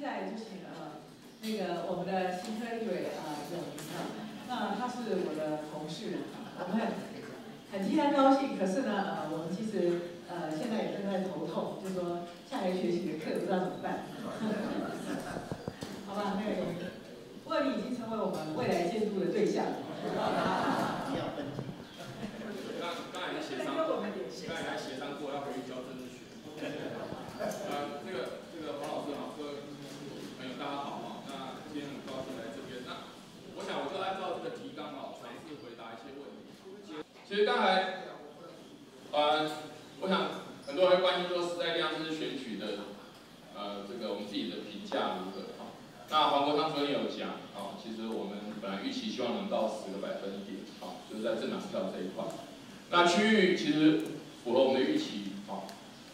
在就请那个我们的新科立委有明那他是我的同事我们很替他高兴。可是呢，我们其实现在也正在头痛，就是说下一个学期的课不知道怎么办。好吧，那个不过你已经成为我们未来监督的对象。刚才协商过要回去教政治学。这个黄老师好，各位朋友大家好啊。那今天很高兴来这边。那我想我就按照这个提纲尝试回答一些问题。其实刚才我想很多人会关心说时代力量这次选举的这个我们自己的评价如何啊？那黄国昌昨天有讲其实我们本来预期希望能到10个百分点就是在政党票这一块。那区域其实符合我们的预期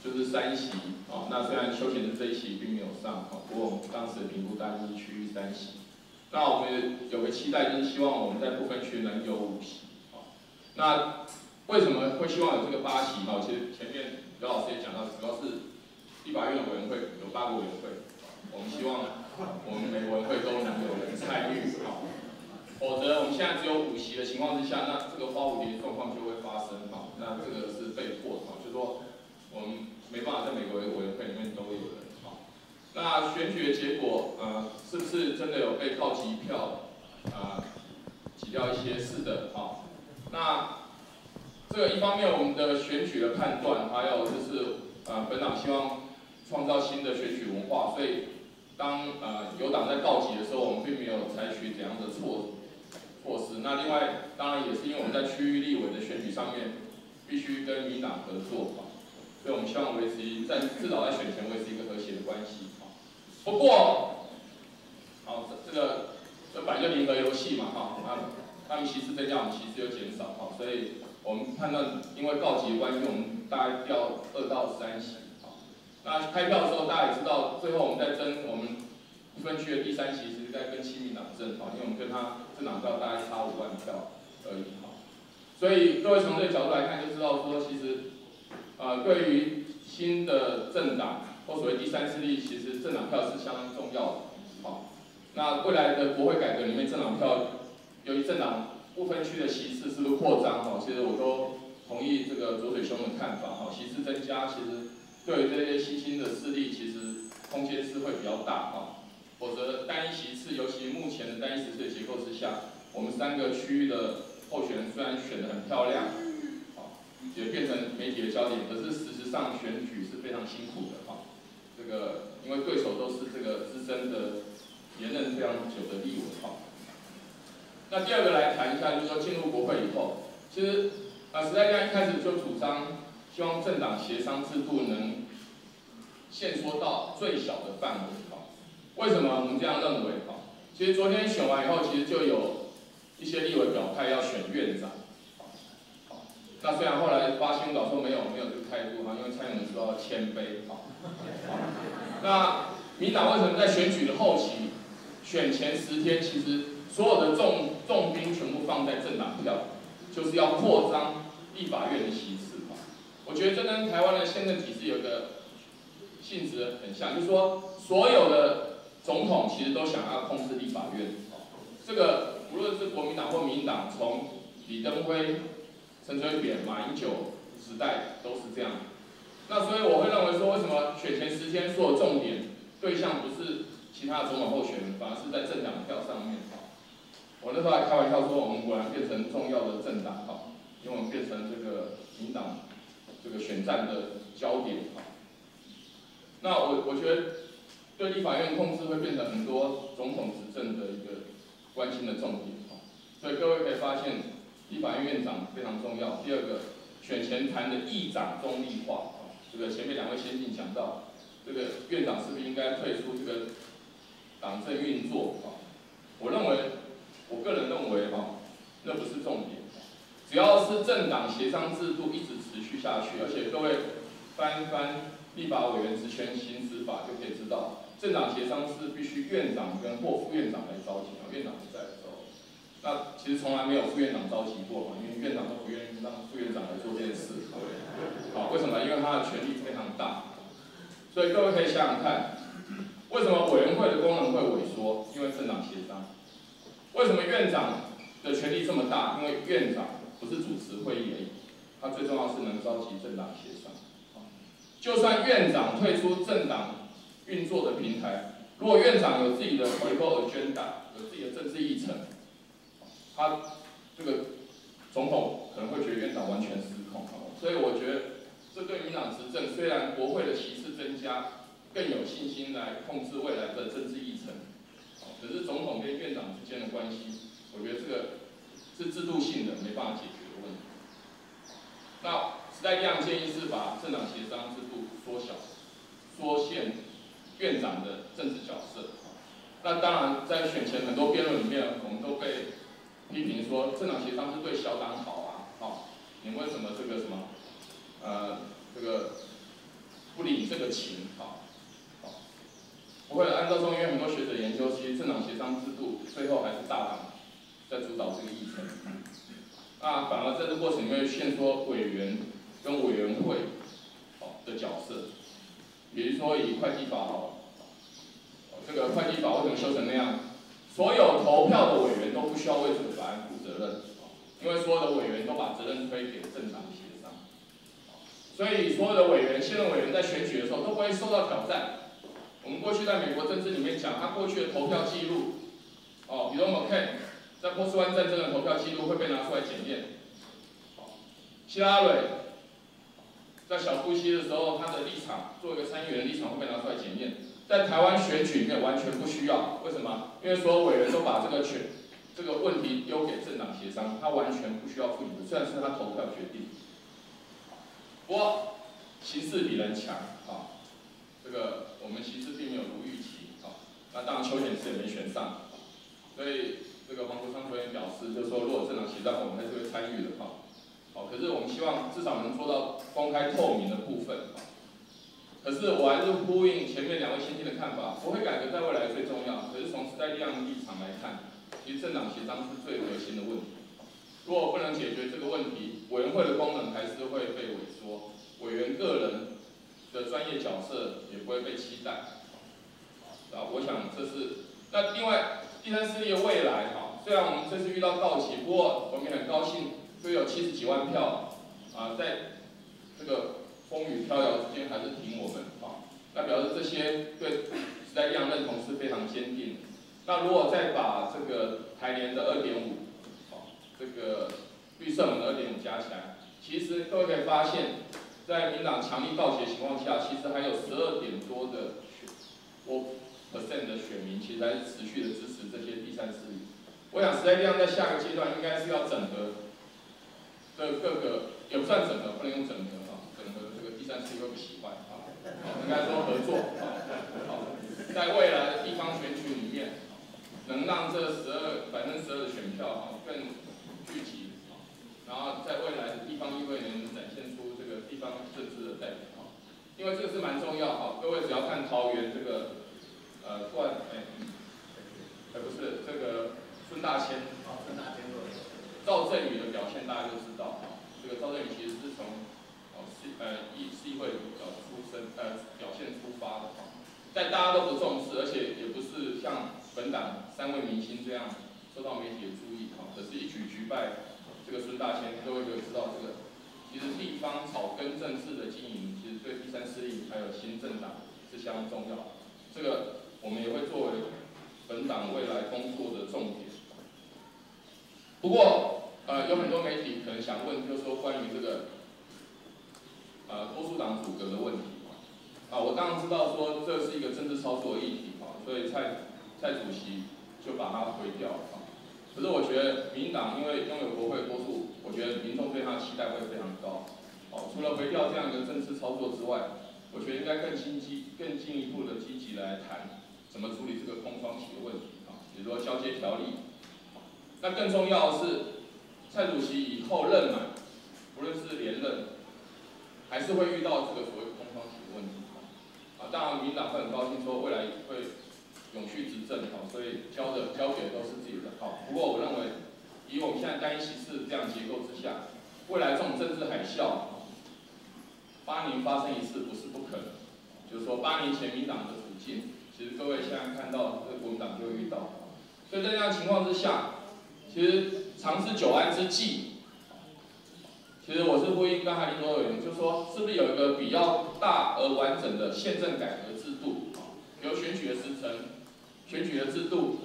就是3席那虽然邱显智这一席并没有上不过我们当时的评估大概是区域3席。那我们有个期待，就是希望我们在不分区能有5席那为什么会希望有这个8席其实前面刘老师也讲到，主要是立法院的委员会有8个委员会，我们希望我们每个委员会都能有人参与否则我们现在只有5席的情况之下，那这个花蝴蝶状况就会发生那这个是被迫就是说我们没办法在每个委员会里面都有人那选举的结果是不是真的有被靠击票挤掉一些？是的那这个一方面我们的选举的判断，还有就是本党希望创造新的选举文化，所以当有党在告急的时候，我们并没有采取怎样的措施。那另外当然也是因为我们在区域立委的选举上面必须跟民党合作所以我们希望维持至少在选前维持一个和谐的关系不过这本来就零和游戏嘛他们席次增加，我们席次又减少所以我们判断因为告急的关系，我们大概调2到3席那开票的时候大家也知道，最后我们在争我们不分区的第3席是在跟亲民党争因为我们跟他政党票大概差5万票而已所以各位从这个角度来看，就知道说其实对于新的政党或所谓第3势力，其实政党票是相当重要的那未来的国会改革里面，政党票由于政党不分区的席次是不是扩张其实我都同意这个左水兄的看法席次增加，其实对于这些新兴的势力，其实空间是会比较大否则单一席次，尤其目前的单一席次的结构之下，我们3个区域的候选人虽然选得很漂亮也变成媒体的焦点，可是事实上选举是非常辛苦的这个因为对手都是这个资深的连任非常久的立委那第二个来谈一下，就是说进入国会以后，其实时代力量一开始就主张希望政党协商制度能限缩到最小的范围为什么我们这样认为其实昨天选完以后，其实就有一些立委表态要选院长那虽然后来发新闻稿说没有这个态度因为蔡英文说要谦卑那民党为什么在选举的后期选前10天，其实所有的重兵全部放在政党票，就是要扩张立法院的席次我觉得这跟台湾的宪政体制有一个性质很像，就是说所有的总统其实都想要控制立法院这个无论是国民党或民进党，从李登辉、陈水扁、马英九时代都是这样那所以我会认为说，为什么选前10天所有重点对象不是其他的总统候选人，反而是在政党票上面我那时候还开玩笑说，我们果然变成重要的政党因为我们变成这个民党这个选战的焦点那我觉得对立法院控制会变成很多总统执政的一个关心的重点所以各位可以发现，立法院院长非常重要。第二个，选前谈的议长中立化这个前面2位先进讲到，这个院长是不是应该退出这个党政运作我个人认为那不是重点只要是政党协商制度一直持续下去，而且各位翻一翻立法委员职权行使法就可以知道，政党协商是必须院长跟或副院长来召集院长不在的时候那其实从来没有副院长召集过因为院长都不愿意让副院长来做这件事为什么？因为他的权力非常大所以各位可以想想看，为什么委员会说，因为政党协商。为什么院长的权力这么大？因为院长不是主持会议而已，他最重要是能召集政党协商。就算院长退出政党运作的平台，如果院长有自己的political agenda， 有自己的政治议程，他这个总统可能会觉得院长完全失控。所以我觉得这对民党执政，虽然国会的席次增加，更有信心来控制未来的政治议程。可是总统跟院长之间的关系，我觉得这个是制度性的，没办法解决的问题。那时代力量建议是把政党协商制度缩小、缩限院长的政治角色。那当然，在选前很多辩论里面，我们都被批评说政党协商是对小党好啊，你为什么这个什么，这个不领这个情不会，按照中医院很多学者研究，其实政党协商制度最后还是大党在主导这个议程。那反而在这过程里面限缩委员跟委员会的角色，比如说以会计法这个会计法为什么修成那样？所有投票的委员都不需要为这个法案负责任，因为所有的委员都把责任推给政党协商，所以所有的委员、现任委员在选举的时候都不会受到挑战。我们过去在美国政治里面讲，他过去的投票记录，比如McCain在波斯湾战争的投票记录会被拿出来检验。希拉蕊在小布希的时候，他的立场作为一个参议员的立场会被拿出来检验。在台湾选举里面完全不需要，为什么？因为所有委员都把这个问题丢给政党协商，他完全不需要负责，虽然是他投票决定。不过形势比人强这个我们其实并没有如预期那当然邱显智也没选上，所以这个黄国昌球员表示，就是说如果政党协商，我们还是会参与的可是我们希望至少能做到公开透明的部分可是我还是呼应前面两位先进的看法，国会改革在未来最重要。可是从时代力量的立场来看，其实政党协商是最核心的问题。如果不能解决这个问题，委员会的功能还是会被萎缩，委员个人的专业角色也不会被期待。我想这是那另外第三势力的未来虽然我们这次遇到告急，不过我们也很高兴，就有70几万票在这个风雨飘摇之间还是挺我们那表示这些对时代力量认同是非常坚定的。那如果再把这个台联的2.5这个绿色盟的2.5加起来，其实各位可以发现，在民党强力告急的情况下，其实还有12点多的%的选民，其实还是持续的支持这些第三势力。我想时代力量在下个阶段应该是要整合这各个，也不算整合，不能用整合整合这个第三势力会不喜欢应该说合作在未来的地方选举里面，能让这12%的选票更聚集，然后在未来的地方议会能展现出这个地方政治的代表因为这个是蛮重要各位只要看桃园这个不是这个孙大千赵振宇的表现，大家就知道这个赵振宇其实是从市议会表现出发的但大家都不重视，而且也不是像本党3位明星这样受到媒体的注意可是一举击败这个孙大千，各位可以知道这个其实地方草根政治的经营，其实对第三势力还有新政党是相当重要。这个我们也会作为本党未来工作的重点。不过有很多媒体可能想问，就是说关于这个多数党阻隔的问题我当然知道说这是一个政治操作的议题所以蔡主席就把它回掉可是我觉得民进党因为拥有国会多数，我觉得民众对他的期待会非常高除了回掉这样一个政治操作之外，我觉得应该更进一步的积极来谈怎么处理这个空窗期的问题比如说交接条例那更重要的是蔡主席以后任满，不论是连任还是会遇到这个所谓空窗期的问题当然民党会很高兴说未来会永续执政所以交给的都是自己的不过我认为以我们现在单一席次这样结构之下，未来这种政治海啸8年发生一次不是不可能，就是说8年前民党的处境，其实各位现在在看到，这国民党就会遇到。所以在这样的情况之下，其实尝试久安之计，其实我是呼应刚才林卓委员，就说是不是有一个比较大而完整的宪政改革制度，比如选举的时程、选举的制度，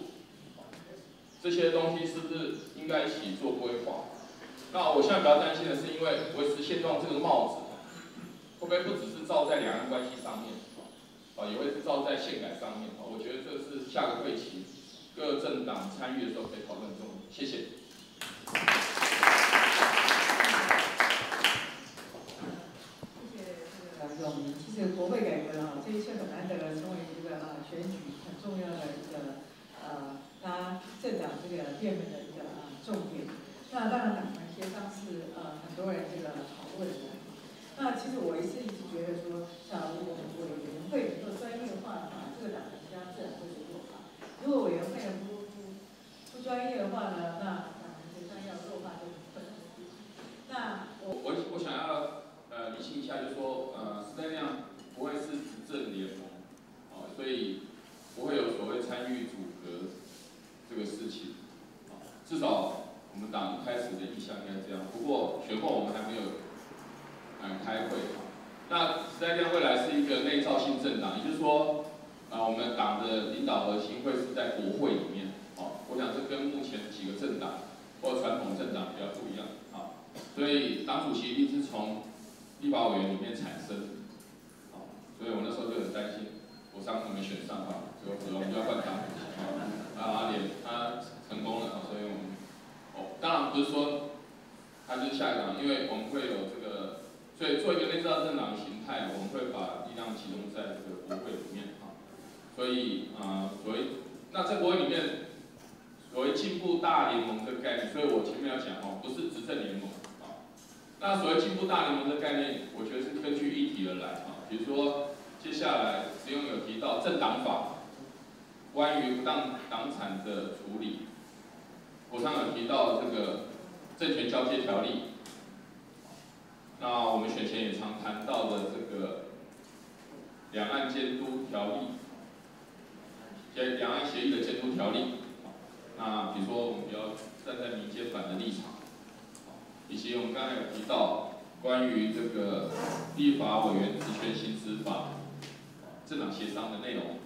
这些东西是不是应该一起做规划？那我现在比较担心的是，因为维持现状这个帽子，会不会不只是罩在两岸关系上面，也会是罩在宪改上面？我觉得这是下个会期各政党参与的时候可以讨论的重点。谢谢。永明，其实国会改革这一切很难得成为一个选举很重要的一个大家政党这个辩论的一个重点。那当然党团协商是很多人这个讨论的。那其实我也是一直觉得说，像如果委员会能够专业化的话，这个党团协商自然会是弱化。如果委员会不专业的话呢，那党团协商要弱化就很困难。那我想要理清一下，就是说时代力量不会是执政联盟，所以不会有所谓参与组阁这个事情，至少我们党一开始的意向应该这样。不过选后我们还没有开会。那时代力量未来是一个内造性政党，也就是说我们党的领导核心会是在国会里面。我想这跟目前几个政党或传统政党比较不一样。所以党主席一定是从立法委员里面产生，所以我那时候就很担心，我上次没选上最后我们就要换党主席，他成功了，所以我们当然不是说他就是下一党，因为我们会有这个，所以做一个内造政党的形态，我们会把力量集中在这个国会里面所以那在国会里面，所谓进步大联盟的概念，所以我前面要讲不是执政联盟。那所谓进步大联盟的概念，我觉得是根据议题而来比如说，接下来使用有提到政党法，关于不当党产的处理，我上有提到这个政权交接条例。那我们选前也常谈到的这个两岸监督条例，两岸协议的监督条例。那比如说，我们比较站在民间版的立场。以及我们刚才有提到关于这个立法委员职权行使法政党协商的内容，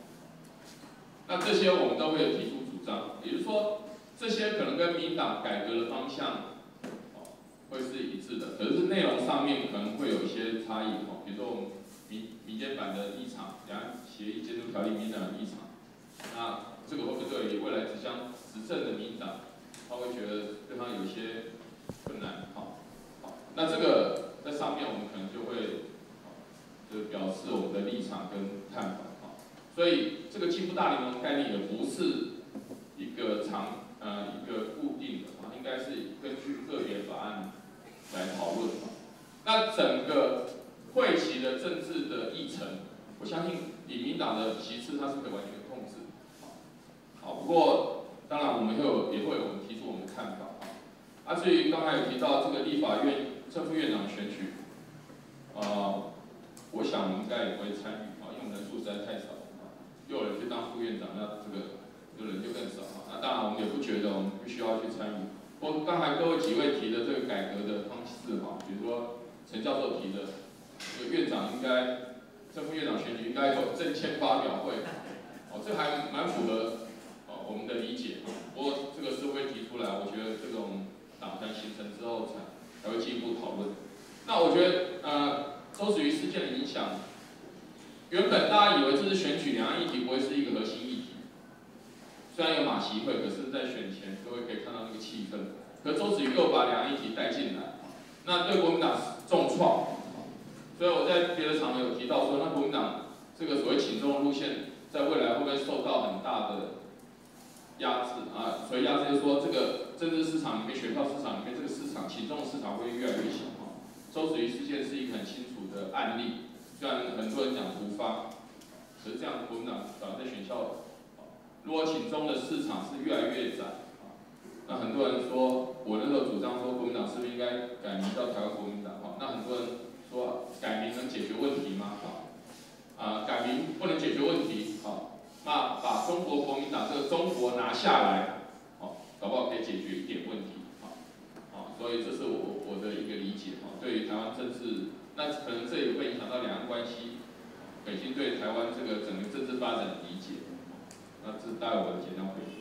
那这些我们都会有提出主张，也就是说，这些可能跟民党改革的方向会是一致的，可是内容上面可能会有一些差异比如说我们民间版的立场，两岸协议监督条例民党的立场，那这个会不会对未来即将执政的民党，他会觉得对方有一些困难？那这个在上面我们可能就会表示我们的立场跟看法所以这个进步大联盟的概念也不是一个一个固定的应该是根据个别法案来讨论那整个会期的政治的议程，我相信以民党的席次它是可以完全控制。不过当然我们也会我们提出我们的看法至于刚才有提到这个立法院正副院长选举，我想我们应该也不会参与因为我们人数实在太少又有人去当副院长，那这个人就更少那当然我们也不觉得我们必须要去参与。不过刚才各位几位提的这个改革的方式比如说陈教授提的，这个院长应该正副院长选举应该有政见发表会，这还蛮符合我们的理解。不过这个是会提出来，我觉得这种党团形成之后才会进一步讨论。那我觉得周子瑜事件的影响，原本大家以为这是选举两岸议题不会是一个核心议题，虽然有马习会，可是在选前各位可以看到那个气氛。可周子瑜又把两岸议题带进来，那对国民党重创。所以我在别的场合有提到说，那国民党这个所谓亲中的路线，在未来会不会受到很大的压制所以压制就是说，这个政治市场里面、选票市场里面，这个市场亲中的市场会越来越小周子瑜事件是一个很清楚的案例，虽然很多人讲突发，可是这样国民党在选校，如果亲中的市场是越来越窄那很多人说，我那时候主张说，国民党是不是应该改名叫台湾国民党那很多人说，改名能解决问题吗？改名不能解决问题那把中国国民党这个中国拿下来，哦，搞不好可以解决一点问题，好，所以这是我的一个理解，对于台湾政治，那可能这也会影响到两岸关系，北京对台湾这个整个政治发展的理解，那这大概我的简单回复。